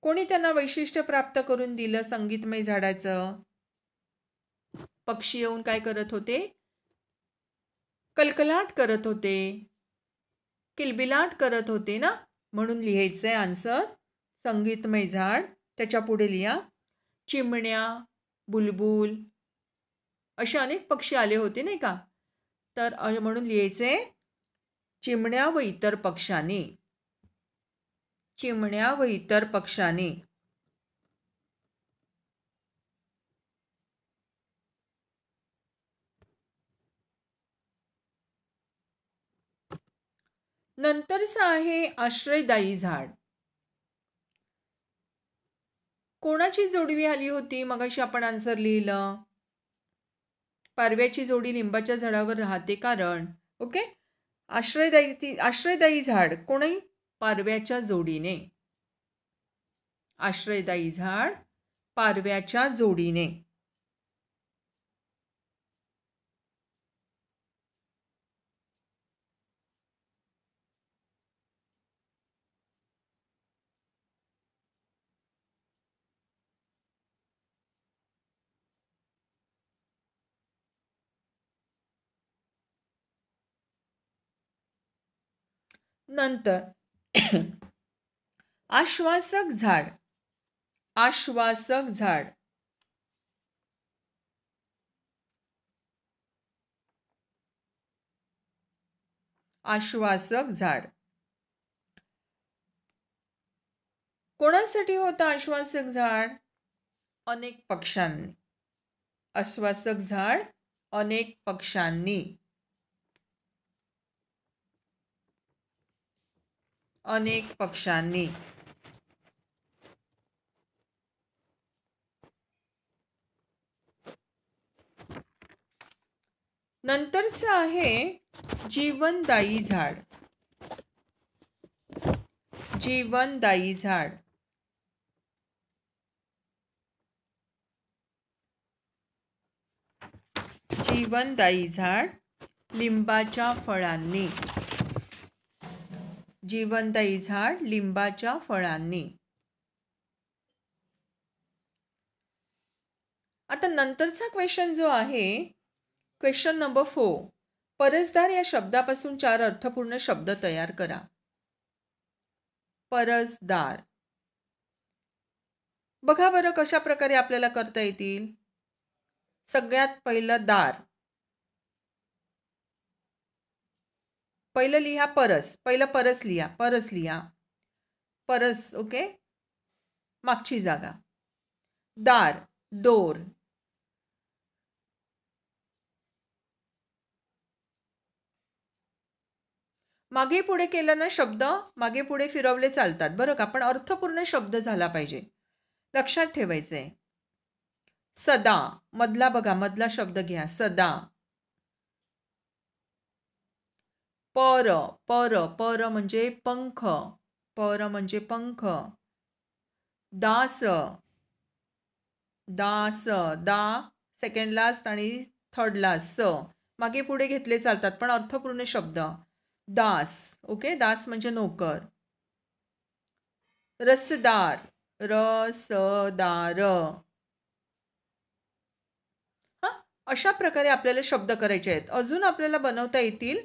कोणी त्यांना वैशिष्ट्य प्राप्त करून दिलं संगीतमय झाडाचं. पक्षी येऊन काय करत होते, कलकलाट करत होते, किलबिलाट करत होते ना, म्हणून लिहायचंय आन्सर संगीतमय झाड. त्याच्या पुढे लिहा चिमण्या, बुलबुल असे अनेक पक्षी आले होते नाही का, तर म्हणून लिहायचे चिमण्या व इतर पक्ष्यांनी. चिमण्या व इतर पक्ष्यांनी. नंतरचं आहे आश्रयदायी झाड. कोणाची जोडवी आली होती, मगाशी आपण आन्सर लिहिलं, पारव्याची जोडी लिंबाच्या झाडावर राहते कारण. ओके, आश्रयदायी झाड कोणी, पारव्याच्या जोडीने. आश्रयदायी झाड पारव्याच्या जोडीने. नंतर आश्वासक झाड. आश्वासक झाड. आश्वासक झाड कोणासाठी होतं आश्वासक झाड, अनेक पक्ष्यांनी. आश्वासक झाड अनेक पक्ष्यांनी. अनेक पक्ष्यांनी. नंतरचं आहे जीवनदायी झाड. जीवनदायी झाड. जीवनदायी झाड लिंबाच्या फळांनी. जीवनदायी झाड लिंबाच्या फळांनी. आता नंतरचा क्वेश्चन जो आहे, क्वेश्चन नंबर 4, परसदार या शब्दापासून 4 अर्थपूर्ण शब्द तयार करा. परसदार. बघा बरं कशा प्रकारे आपल्याला करता येतील. सगळ्यात पहिलं दार. पहिलं लिहा परस. पहिलं परस लिहा. परस लिहा. परस. ओके. मागची जागा. दार. डोर. मागे पुढे केलं ना शब्द मागे पुढे फिरवले चालतात बरं का, पण अर्थपूर्ण शब्द झाला पाहिजे. लक्षात ठेवायचंय. सदा. मधला बघा, मधला शब्द घ्या. सदा. पर. पर. पर म्हणजे पंख. पर म्हणजे पंख. दास. दास. दा सेकंड लास्ट आणि थर्ड लास्ट स मागे पुढे घेतले चालतात, पण अर्थपूर्ण शब्द. दास. ओके. दास म्हणजे नोकर. रसदार. रसदार. हा, अशा प्रकारे आपल्याला शब्द करायचे आहेत. अजून आपल्याला बनवता येतील,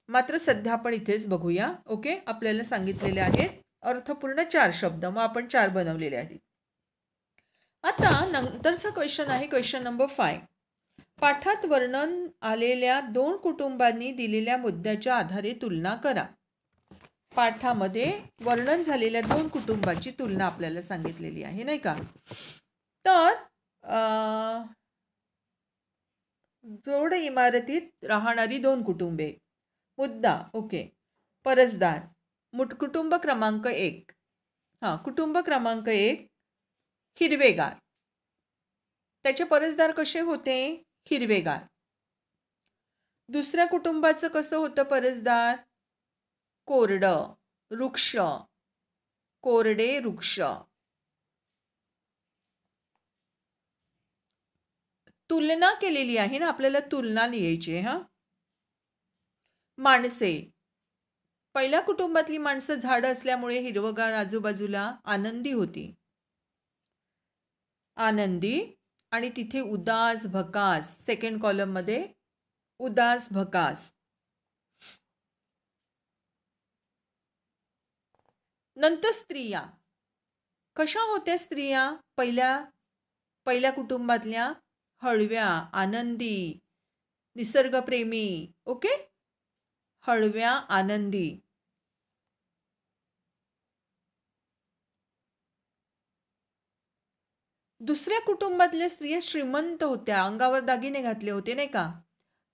मात्र सध्या आपण इथेच बघूया. ओके. आपल्याला सांगितलेले आहेत अर्थपूर्ण 4 शब्द, मग आपण 4 बनवलेले आहेत. आता नंतरचा क्वेश्चन आहे क्वेश्चन नंबर 5. पाठात वर्णन आलेल्या 2 कुटुंबांनी दिलेल्या मुद्द्याच्या आधारे तुलना करा. पाठामध्ये वर्णन झालेल्या 2 कुटुंबाची तुलना आपल्याला सांगितलेली आहे, नाही का. तर जोड इमारतीत राहणारी 2 कुटुंबे. मुद्दा. ओके. परसदार. कुटुंब क्रमांक 1. कुटुंब क्रमांक 1 हिरवेगार. त्याचे परसदार कसे होते? हिरवेगार. दुसऱ्या कुटुंबाचं कसं होतं परसदार? कोरडं. वृक्ष. कोरडे वृक्ष. तुलना केलेली आहे ना, आपल्याला तुलना लिहायची आहे. माणसे. पहिल्या कुटुंबातली माणसं झाडं असल्यामुळे हिरवगार आजूबाजूला आनंदी होती. आनंदी. आणि तिथे उदास भकास. सेकंड कॉलम मध्ये उदास भकास. नंतर स्त्रिया. कशा होत्या स्त्रिया? पहिल्या कुटुंबातल्या हळव्या, आनंदी, निसर्गप्रेमी. ओके. हळव्या, आनंदी. दुसऱ्या कुटुंबातल्या स्त्रिया श्रीमंत होत्या, अंगावर दागिने घातले होते, नाही का.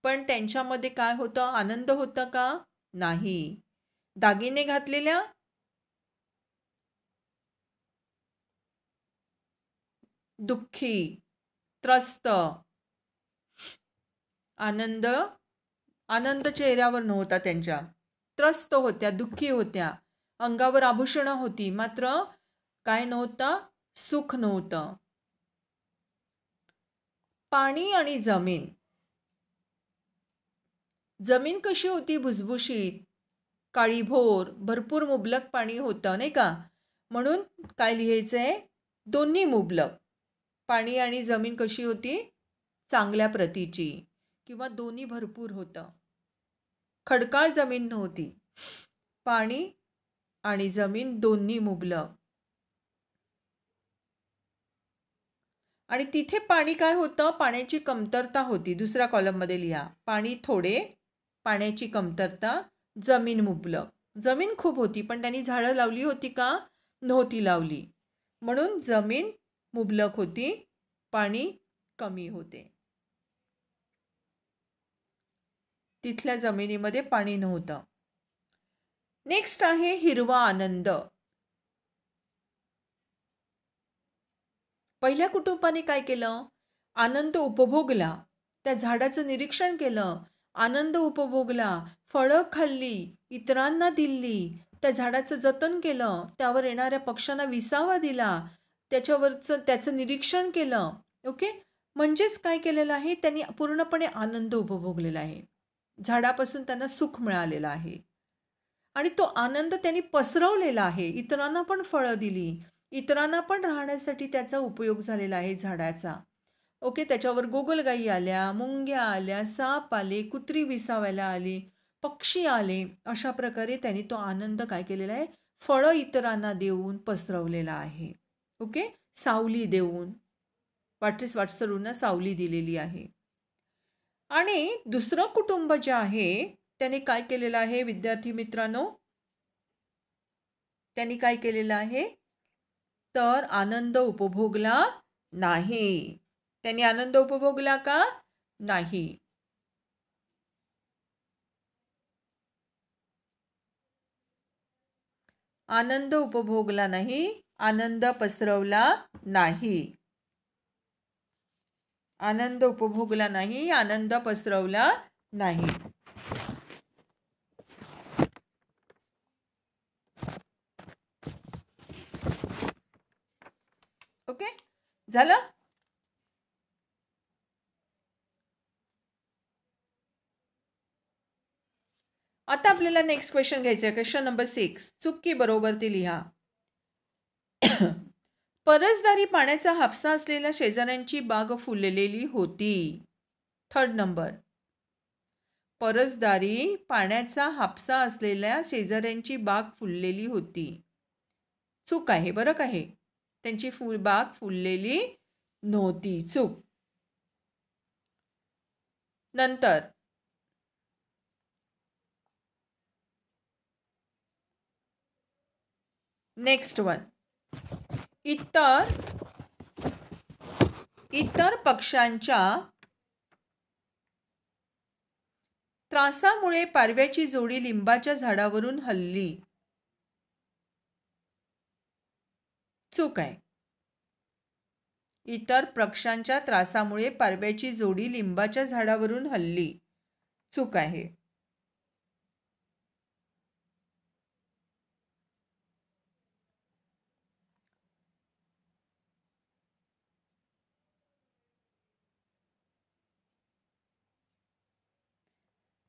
पण त्यांच्यामध्ये काय होतं? आनंद होता का? नाही. दागिने घातलेल्या दुःखी, त्रस्त. आनंद चेहऱ्यावर नव्हता त्यांच्या. त्रस्त होत्या, दुःखी होत्या. अंगावर आभूषणं होती, मात्र काय नव्हतं? सुख नव्हतं. पाणी आणि जमीन. जमीन कशी होती? भुसभुशीत, काळीभोर, भरपूर मुबलक पाणी होतं, नाही का. म्हणून काय लिहायचंय? दोन्ही मुबलक. पाणी आणि जमीन कशी होती? चांगल्या प्रतीची, किंवा दोन्ही भरपूर होतं. खडकाळ जमीन नव्हती. पाणी आणि जमीन दोन्ही मुबलक. आणि तिथे पाणी काय होतं? पाण्याची कमतरता होती. दुसऱ्या कॉलममध्ये लिहा. पाणी थोडे, पाण्याची कमतरता, जमीन मुबलक. जमीन खूप होती, पण त्यांनी झाडं लावली होती का? नव्हती लावली. म्हणून जमीन मुबलक होती, पाणी कमी होते. तिथल्या जमिनीमध्ये पाणी नव्हतं. नेक्स्ट आहे हिरवा आनंद. पहिल्या कुटुंबाने काय केलं? आनंद उपभोगला. त्या झाडाचं निरीक्षण केलं, आनंद उपभोगला, फळं खाल्ली, इतरांना दिली, त्या झाडाचं जतन केलं, त्यावर येणाऱ्या पक्ष्यांना विसावा दिला, त्याचं निरीक्षण केलं. ओके. म्हणजेच काय केलेलं आहे? त्यांनी पूर्णपणे आनंद उपभोगलेला आहे. झाडापासून त्यांना सुख मिळालेलं आहे, आणि तो आनंद त्यांनी पसरवलेला आहे. इतरांना पण फळं दिली, इतरांना पण राहण्यासाठी त्याचा उपयोग झालेला आहे झाडाचा. ओके. त्याच्यावर गोगलगाई आल्या, मुंग्या आल्या, साप आले, कुत्री विसावायला आली, पक्षी आले. अशा प्रकारे त्यांनी तो आनंद काय केलेला आहे? फळं इतरांना देऊन पसरवलेला आहे. ओके. सावली देऊन. वाटरीस वाटसरूंना सावली दिलेली आहे. आणि दुसरं कुटुंब जे आहे त्याने काय केलेलं आहे विद्यार्थी मित्रांनो, त्यांनी काय केलेलं आहे तर आनंद उपभोगला नाही. त्यांनी आनंद उपभोगला का नाही. आनंद उपभोगला नाही, आनंद पसरवला नाही. आनंद उपभोगला नाही, आनंद पसरवला नाही. ओके, झालं. आता आपल्याला नेक्स्ट क्वेश्चन घ्यायचा आहे. Question number 6. चूक की बरोबर ते लिहा. परसदारी पाण्याचा हापसा असलेल्या शेजाऱ्यांची बाग फुललेली होती. 3rd number. परसदारी पाण्याचा हापसा असलेल्या शेजाऱ्यांची बाग फुललेली होती. चूक आहे बरं का हे. त्यांची बाग फुललेली नव्हती. चूक. नंतर नेक्स्ट वन. इतर पक्ष्यांच्या त्रासामुळे पारव्याची जोडी लिंबाच्या झाडावरून हलली. चूक आहे. इतर पक्ष्यांच्या त्रासामुळे पारव्याची जोडी लिंबाच्या झाडावरून हलली. चूक आहे.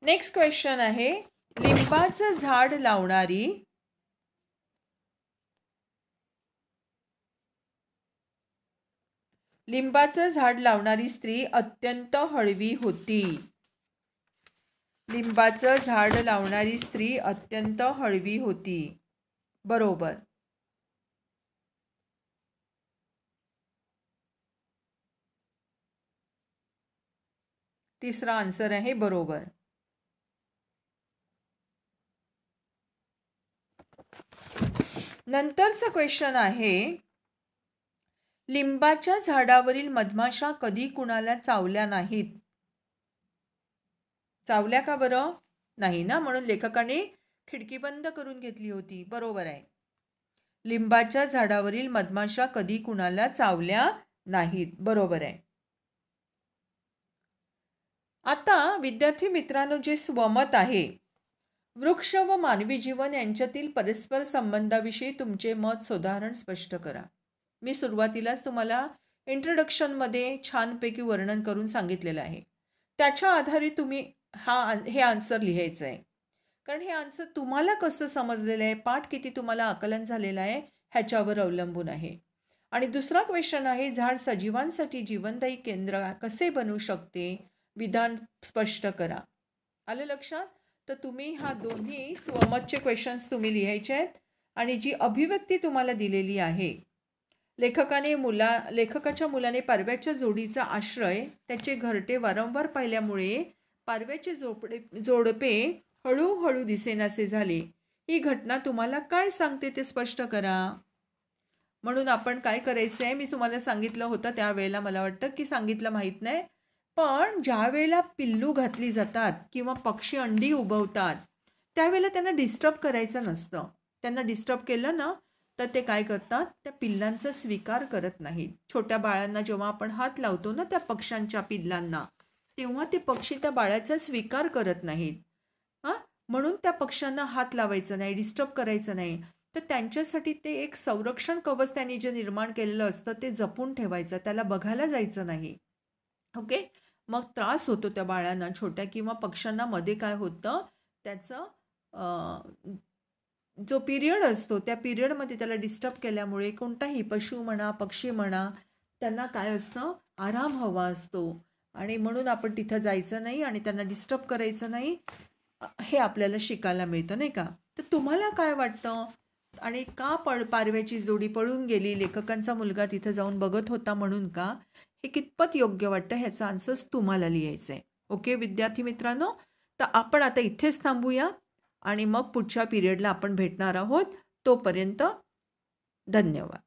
नेक्स्ट क्वेश्चन आहे. लिंबाचं झाड लावणारी स्त्री अत्यंत हळवी होती. लिंबाचं झाड लावणारी स्त्री अत्यंत हळवी होती. बरोबर. तिसरा आन्सर आहे बरोबर. नंतरचा क्वेश्चन आहे. लिंबाच्या झाडावरील मधमाशा कधी कुणाला चावल्या नाहीत. चावल्या का बरं? नाही ना, म्हणून लेखकाने खिडकी बंद करून घेतली होती. बरोबर आहे. लिंबाच्या झाडावरील मधमाशा कधी कुणाला चावल्या नाहीत. बरोबर आहे. आता विद्यार्थी मित्रांनो, जे स्वमत आहे, वृक्ष व मानवी जीवन यांच्यातील परस्पर संबंधाविषयी तुमचे मत सुधारण स्पष्ट करा. मी सुरुवातीलाच तुम्हाला इंट्रोडक्शनमध्ये छानपैकी वर्णन करून सांगितलेलं आहे. त्याच्या आधारे तुम्ही हे आन्सर लिहायचं आहे. कारण हे आन्सर तुम्हाला कसं समजलेलं आहे, पाठ किती तुम्हाला आकलन झालेलं आहे ह्याच्यावर अवलंबून आहे. आणि दुसरा क्वेश्चन आहे. झाड सजीवांसाठी जीवनदायी केंद्र कसे बनू शकते, विधान स्पष्ट करा. आलं लक्षात? तर तुम्ही हा दोन्ही स्वमतचे क्वेश्चन्स तुम्ही लिहायचे आहेत. आणि जी अभिव्यक्ती तुम्हाला दिलेली आहे, लेखकाच्या मुलाने पारव्याच्या जोडीचा आश्रय त्याचे घरटे वारंवार पाहिल्यामुळे पारव्याचे जोडपे हळूहळू दिसेनासे झाले. ही घटना तुम्हाला काय सांगते ते स्पष्ट करा. म्हणून आपण काय करायचं आहे, मी तुम्हाला सांगितलं होतं त्यावेळेला, मला वाटतं की सांगितलं माहीत नाही, पण ज्या वेळेला पिल्लू घातली जातात किंवा पक्षी अंडी उबवतात त्यावेळेला त्यांना डिस्टर्ब करायचं नसतं. त्यांना डिस्टर्ब केलं ना तर ते काय करतात, त्या पिल्लांचा स्वीकार करत नाहीत. छोट्या बाळांना जेव्हा आपण हात लावतो ना त्या पक्ष्यांच्या पिल्लांना, तेव्हा ते पक्षी त्या बाळाचा स्वीकार करत नाहीत. म्हणून त्या पक्ष्यांना हात लावायचं नाही, डिस्टर्ब करायचं नाही. तर त्यांच्यासाठी ते एक संरक्षण कवच त्यांनी जे निर्माण केलेलं असतं ते जपून ठेवायचं, त्याला बघायला जायचं नाही. ओके. मग त्रास होतो त्या बाळांना छोट्या किंवा पक्ष्यांना. मध्ये काय होतं, त्याचं जो पिरियड असतो त्या पिरियडमध्ये त्याला डिस्टर्ब केल्यामुळे कोणताही पशु म्हणा पक्षी म्हणा त्यांना काय असतं, आराम हवा असतो. आणि म्हणून आपण तिथं जायचं नाही आणि त्यांना डिस्टर्ब करायचं नाही, हे आपल्याला शिकायला मिळतं, नाही का? तर तुम्हाला काय वाटतं, आणि का पारव्याची जोडी पळून गेली, लेखकांचा मुलगा तिथं जाऊन बघत होता म्हणून का, हे कितपत योग्य वाटतं ह्याचं आन्सर्स तुम्हाला लिहायचं आहे. ओके विद्यार्थी मित्रांनो, तर आपण आता इथेच थांबूया आणि मग पुढच्या पिरियडला आपण भेटणार आहोत. तोपर्यंत धन्यवाद.